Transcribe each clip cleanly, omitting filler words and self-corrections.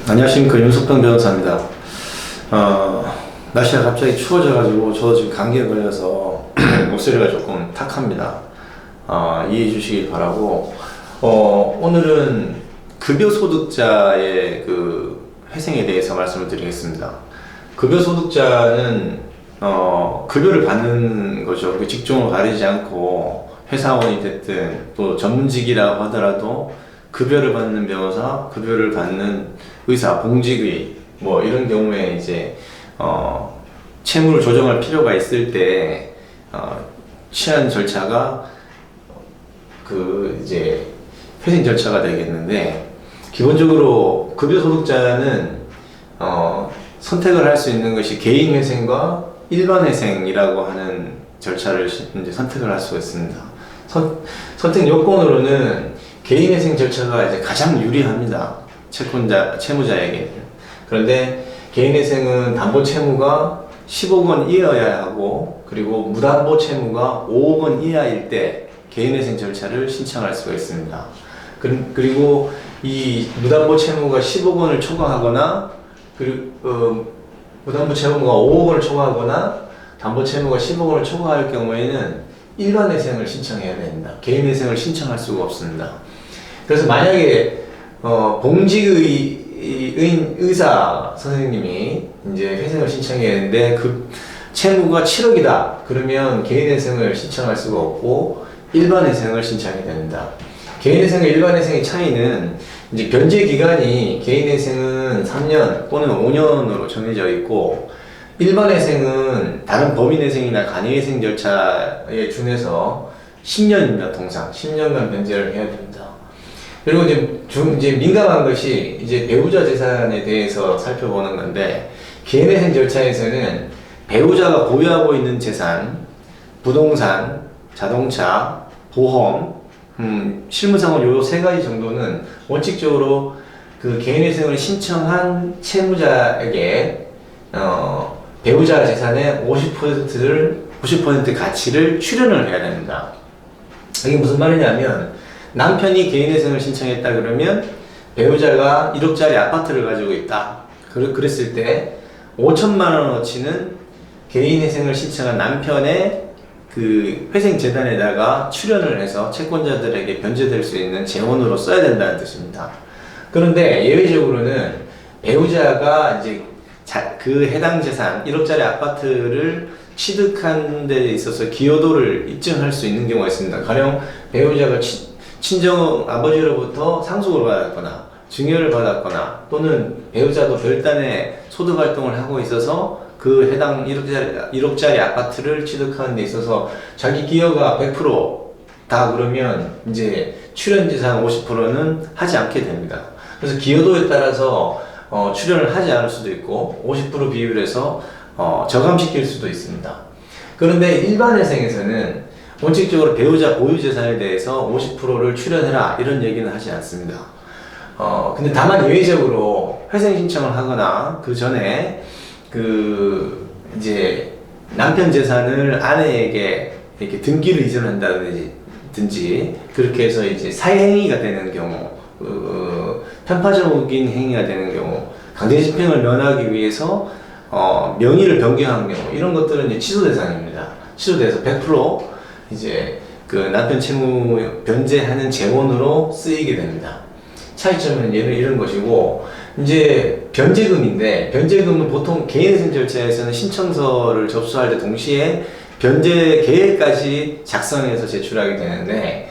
안녕하십니까, 윤석병 변호사입니다. 날씨가 갑자기 추워져가지고 저도 지금 감기에 걸려서 목소리가 조금 탁합니다. 이해해 주시길 바라고, 오늘은 급여소득자의 그 회생에 대해서 말씀을 드리겠습니다. 급여소득자는 급여를 받는 거죠. 그 직종을 가리지 않고 회사원이 됐든 또 전문직이라고 하더라도 급여를 받는 변호사, 급여를 받는 의사, 봉직의 뭐 이런 경우에 이제 채무를 조정할 필요가 있을 때 취한 절차가 그 이제 회생 절차가 되겠는데, 기본적으로 급여 소득자는 선택을 할 수 있는 것이 개인 회생과 일반 회생이라고 하는 절차를 이제 선택을 할 수가 있습니다. 선택 요건으로는 개인 회생 절차가 이제 가장 유리합니다. 채무자에게는. 그런데 개인 회생은 담보 채무가 10억 원 이하여야 하고, 그리고 무담보 채무가 5억 원 이하일 때 개인 회생 절차를 신청할 수가 있습니다. 그리고 이 무담보 채무가 10억 원을 초과하거나, 그리고 무담보 채무가 5억 원을 초과하거나 담보 채무가 10억 원을 초과할 경우에는 일반 회생을 신청해야 됩니다. 개인 회생을 신청할 수가 없습니다. 그래서 만약에 봉직의 의사 선생님이 이제 회생을 신청해야 되는데 그 채무가 7억이다 그러면 개인 회생을 신청할 수가 없고 일반 회생을 신청해야 됩니다. 개인 회생과 일반 회생의 차이는 이제 변제 기간이 개인 회생은 3년 또는 5년으로 정해져 있고, 일반 회생은 다른 법인 회생이나 간이 회생 절차에 준해서 10년입니다. 통상 10년간 변제를 해야 됩니다. 그리고 이제 민감한 것이 이제 배우자 재산에 대해서 살펴보는 건데, 개인 회생 절차에서는 배우자가 보유하고 있는 재산, 부동산, 자동차, 보험, 실무상으로 요 세 가지 정도는 원칙적으로 그 개인 회생을 신청한 채무자에게 배우자 재산의 50% 가치를 출연을 해야 됩니다. 이게 무슨 말이냐면, 남편이 개인 회생을 신청했다 그러면 배우자가 1억짜리 아파트를 가지고 있다. 그랬을 때 5천만 원어치는 개인 회생을 신청한 남편의 그 회생 재단에다가 출연을 해서 채권자들에게 변제될 수 있는 재원으로 써야 된다는 뜻입니다. 그런데 예외적으로는 배우자가 이제 그 해당 재산 1억짜리 아파트를 취득한 데 있어서 기여도를 입증할 수 있는 경우가 있습니다. 가령 배우자가 친정 아버지로부터 상속을 받았거나 증여를 받았거나, 또는 배우자도 별단의 소득 활동을 하고 있어서 그 해당 1억짜리 아파트를 취득하는 데 있어서 자기 기여가 100%다 그러면 이제 출연재산 50%는 하지 않게 됩니다. 그래서 기여도에 따라서 출연을 하지 않을 수도 있고 50% 비율에서 저감시킬 수도 있습니다. 그런데 일반 회생에서는 원칙적으로 배우자 보유 재산에 대해서 50%를 출연해라 이런 얘기는 하지 않습니다. 근데 다만 예외적으로 회생 신청을 하거나 그 전에 그 이제 남편 재산을 아내에게 이렇게 등기를 이전한다든지 그렇게 해서 이제 사행위가 되는 경우, 편파적인 행위가 되는 경우, 강제집행을 면하기 위해서 명의를 변경한 경우, 이런 것들은 이제 취소 대상입니다. 취소돼서 100% 이제 그 남편 채무 변제하는 재원으로 쓰이게 됩니다. 차이점은 이런 것이고, 이제 변제금인데, 변제금은 보통 개인회생 절차에서는 신청서를 접수할 때 동시에 변제 계획까지 작성해서 제출하게 되는데,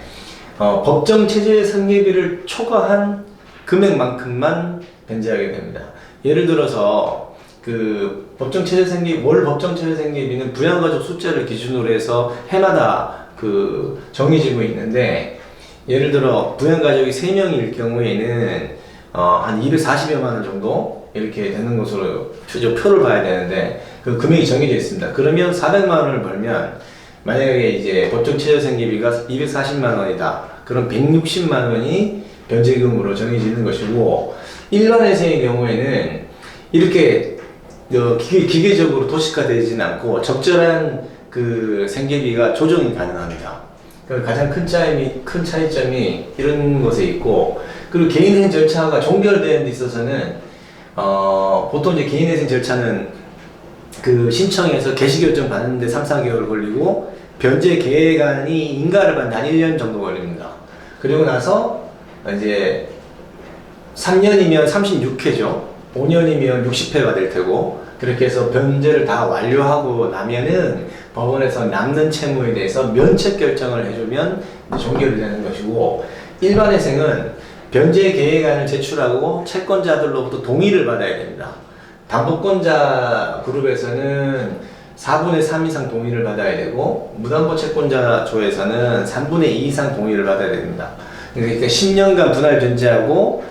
법정 최저 생계비를 초과한 금액만큼만 변제하게 됩니다. 예를 들어서 그 월 법정 최저 생계비는 부양가족 숫자를 기준으로 해서 해마다 그 정해지고 있는데, 예를 들어 부양가족이 3명일 경우에는 한 240여만 원 정도 이렇게 되는 것으로 표를 봐야 되는데, 그 금액이 정해져 있습니다. 그러면 400만 원을 벌면, 만약에 이제 법정 최저 생계비가 240만 원이다. 그럼 160만 원이 변제금으로 정해지는 것이고, 일반 회생의 경우에는 이렇게 기계적으로 도식화되지는 않고 적절한 그 생계비가 조정이 가능합니다. 가장 큰 차이점이 이런 것에 있고, 그리고 개인회생 절차가 종결되는 데 있어서는 보통 이제 개인회생 절차는 그 신청해서 개시결정 받는데 3, 4개월 걸리고 변제 계획안이 인가를 받는 한 1년 정도 걸립니다. 그리고 나서 이제 3년이면 36회죠. 5년이면 60회가 될 테고, 그렇게 해서 변제를 다 완료하고 나면은 법원에서 남는 채무에 대해서 면책 결정을 해주면 종결이 되는 것이고, 일반회생은 변제 계획안을 제출하고 채권자들로부터 동의를 받아야 됩니다. 담보권자 그룹에서는 4분의 3 이상 동의를 받아야 되고, 무담보 채권자 조에서는 3분의 2 이상 동의를 받아야 됩니다. 그러니까 10년간 분할 변제하고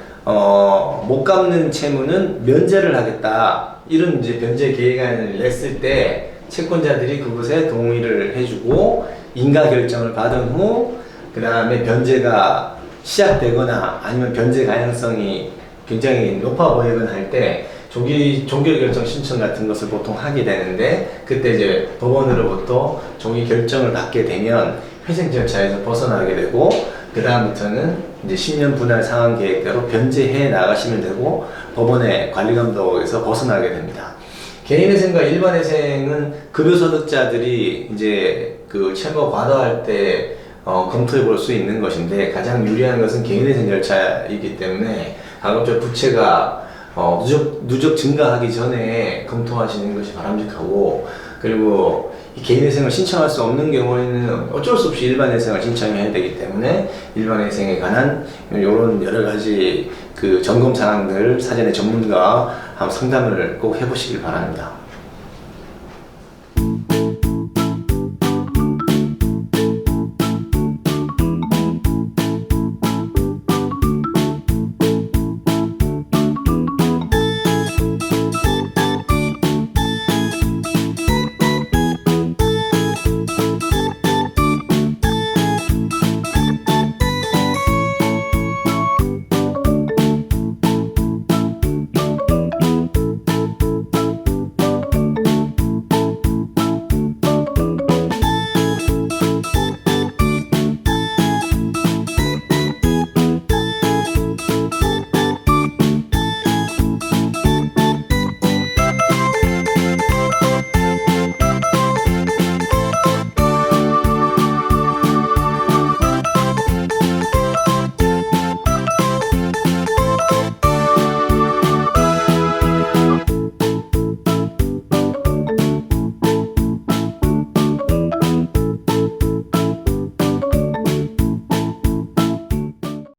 못 갚는 채무는 면제를 하겠다, 이런 이제 변제 계획안을 냈을 때 채권자들이 그것에 동의를 해주고 인가 결정을 받은 후 그 다음에 변제가 시작되거나 아니면 변제 가능성이 굉장히 높아 보이거나 할 때 조기 종결 결정 신청 같은 것을 보통 하게 되는데, 그때 이제 법원으로부터 조기 결정을 받게 되면 회생 절차에서 벗어나게 되고, 그 다음부터는 이제 10년 분할 상환 계획대로 변제해 나가시면 되고, 법원의 관리 감독에서 벗어나게 됩니다. 개인회생과 일반회생은 급여소득자들이 이제 그 채무 과도할 때 검토해 볼 수 있는 것인데, 가장 유리한 것은 개인회생 절차이기 때문에 가급적 부채가 누적 증가하기 전에 검토하시는 것이 바람직하고, 그리고 이 개인회생을 신청할 수 없는 경우에는 어쩔 수 없이 일반회생을 신청해야 되기 때문에 일반회생에 관한 이런 여러 가지 그 점검 사항들 사전에 전문가와 한번 상담을 꼭 해보시길 바랍니다.